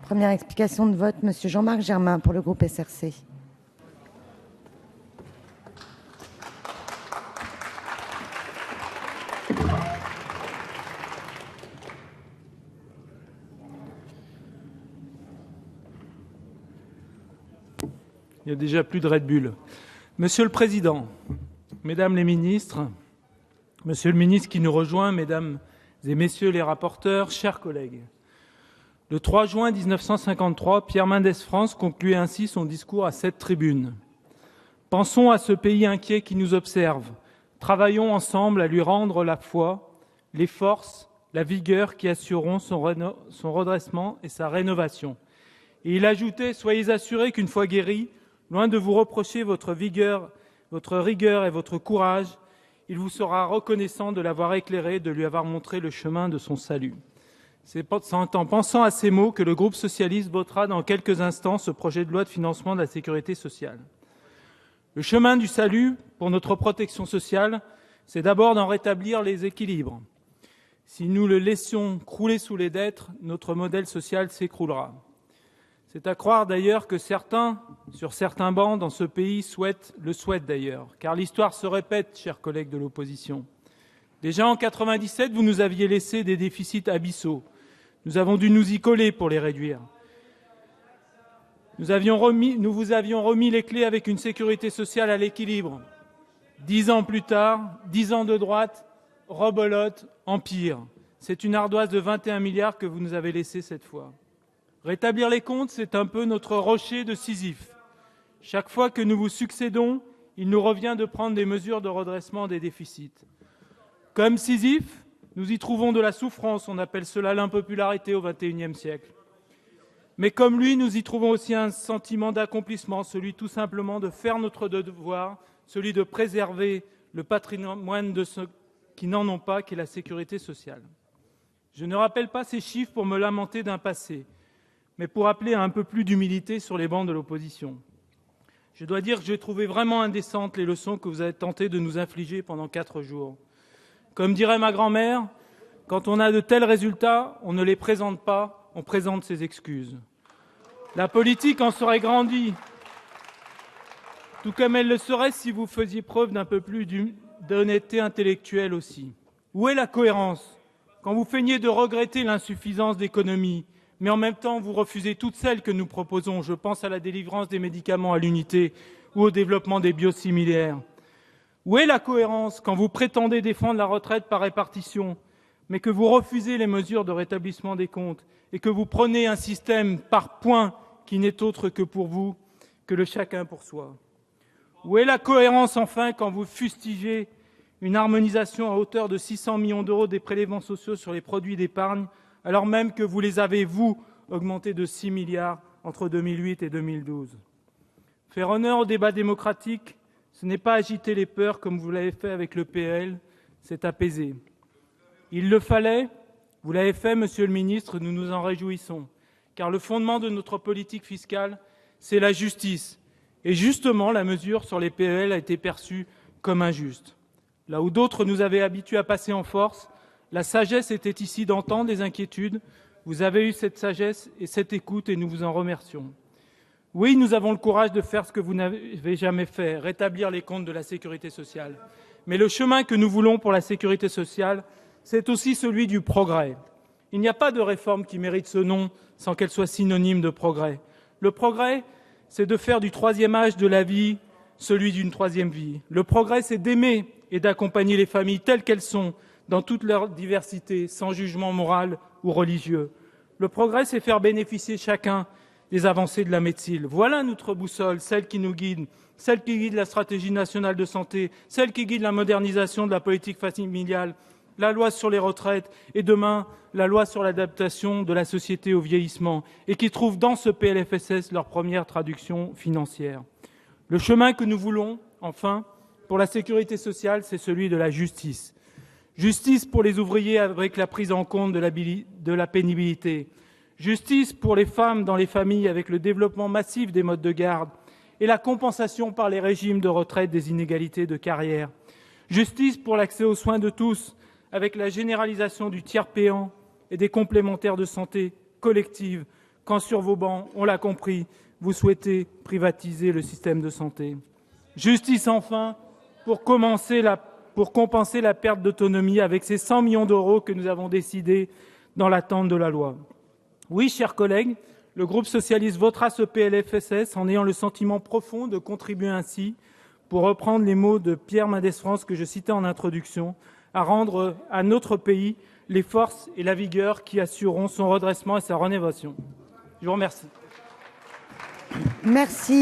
Première explication de vote, Monsieur Jean-Marc Germain pour le groupe SRC. Il n'y a déjà plus de Red Bull. Monsieur le Président, Mesdames les ministres, Monsieur le ministre qui nous rejoint, Mesdames et Messieurs les rapporteurs, chers collègues. Le 3 juin 1953, Pierre Mendès France concluait ainsi son discours à cette tribune. « Pensons à ce pays inquiet qui nous observe. Travaillons ensemble à lui rendre la foi, les forces, la vigueur qui assureront son redressement et sa rénovation. » Et il ajoutait « Soyez assurés qu'une fois guéris, loin de vous reprocher votre rigueur et votre courage, il vous sera reconnaissant de l'avoir éclairé, de lui avoir montré le chemin de son salut. » C'est en pensant à ces mots que le groupe socialiste votera dans quelques instants ce projet de loi de financement de la sécurité sociale. Le chemin du salut pour notre protection sociale, c'est d'abord d'en rétablir les équilibres. Si nous le laissions crouler sous les dettes, notre modèle social s'écroulera. C'est à croire d'ailleurs que certains, sur certains bancs dans ce pays, le souhaitent d'ailleurs, car l'histoire se répète, chers collègues de l'opposition. Déjà en 1997, vous nous aviez laissé des déficits abyssaux. Nous avons dû nous y coller pour les réduire. Nous vous avions remis les clés avec une sécurité sociale à l'équilibre. 10 ans plus tard, 10 ans de droite, rebelote, empire. C'est une ardoise de 21 milliards que vous nous avez laissée cette fois. Rétablir les comptes, c'est un peu notre rocher de Sisyphe. Chaque fois que nous vous succédons, il nous revient de prendre des mesures de redressement des déficits. Comme Sisyphe, nous y trouvons de la souffrance, on appelle cela l'impopularité au XXIe siècle. Mais comme lui, nous y trouvons aussi un sentiment d'accomplissement, celui tout simplement de faire notre devoir, celui de préserver le patrimoine de ceux qui n'en ont pas, qui est la sécurité sociale. Je ne rappelle pas ces chiffres pour me lamenter d'un passé, mais pour appeler à un peu plus d'humilité sur les bancs de l'opposition. Je dois dire que j'ai trouvé vraiment indécentes les leçons que vous avez tenté de nous infliger pendant 4 jours. Comme dirait ma grand-mère, quand on a de tels résultats, on ne les présente pas, on présente ses excuses. La politique en serait grandie, tout comme elle le serait si vous faisiez preuve d'un peu plus d'honnêteté intellectuelle aussi. Où est la cohérence quand vous feignez de regretter l'insuffisance d'économies, mais en même temps vous refusez toutes celles que nous proposons, je pense à la délivrance des médicaments à l'unité ou au développement des biosimilaires. Où est la cohérence quand vous prétendez défendre la retraite par répartition, mais que vous refusez les mesures de rétablissement des comptes et que vous prenez un système par points qui n'est autre que pour vous que le chacun pour soi? Où est la cohérence enfin quand vous fustigez une harmonisation à hauteur de 600 millions d'euros des prélèvements sociaux sur les produits d'épargne, alors même que vous les avez, vous, augmentés de 6 milliards entre 2008 et 2012? Faire honneur au débat démocratique, ce n'est pas agiter les peurs comme vous l'avez fait avec le PL, c'est apaiser. Il le fallait, vous l'avez fait, Monsieur le ministre, nous nous en réjouissons, car le fondement de notre politique fiscale, c'est la justice. Et justement, la mesure sur les PEL a été perçue comme injuste. Là où d'autres nous avaient habitués à passer en force, la sagesse était ici d'entendre les inquiétudes. Vous avez eu cette sagesse et cette écoute et nous vous en remercions. Oui, nous avons le courage de faire ce que vous n'avez jamais fait, rétablir les comptes de la sécurité sociale. Mais le chemin que nous voulons pour la sécurité sociale, c'est aussi celui du progrès. Il n'y a pas de réforme qui mérite ce nom sans qu'elle soit synonyme de progrès. Le progrès, c'est de faire du troisième âge de la vie celui d'une troisième vie. Le progrès, c'est d'aimer et d'accompagner les familles telles qu'elles sont, dans toute leur diversité, sans jugement moral ou religieux. Le progrès, c'est faire bénéficier chacun des avancées de la médecine. Voilà notre boussole, celle qui nous guide, celle qui guide la stratégie nationale de santé, celle qui guide la modernisation de la politique familiale, la loi sur les retraites et demain la loi sur l'adaptation de la société au vieillissement et qui trouvent dans ce PLFSS leur première traduction financière. Le chemin que nous voulons, enfin, pour la sécurité sociale, c'est celui de la justice. Justice pour les ouvriers avec la prise en compte de la pénibilité. Justice pour les femmes dans les familles avec le développement massif des modes de garde et la compensation par les régimes de retraite des inégalités de carrière. Justice pour l'accès aux soins de tous avec la généralisation du tiers payant et des complémentaires de santé collectives quand sur vos bancs, on l'a compris, vous souhaitez privatiser le système de santé. Justice enfin pour compenser la perte d'autonomie avec ces 100 millions d'euros que nous avons décidé dans l'attente de la loi. Oui, chers collègues, le groupe socialiste votera ce PLFSS en ayant le sentiment profond de contribuer ainsi, pour reprendre les mots de Pierre Mendès France que je citais en introduction, à rendre à notre pays les forces et la vigueur qui assureront son redressement et sa rénovation. Je vous remercie. Merci.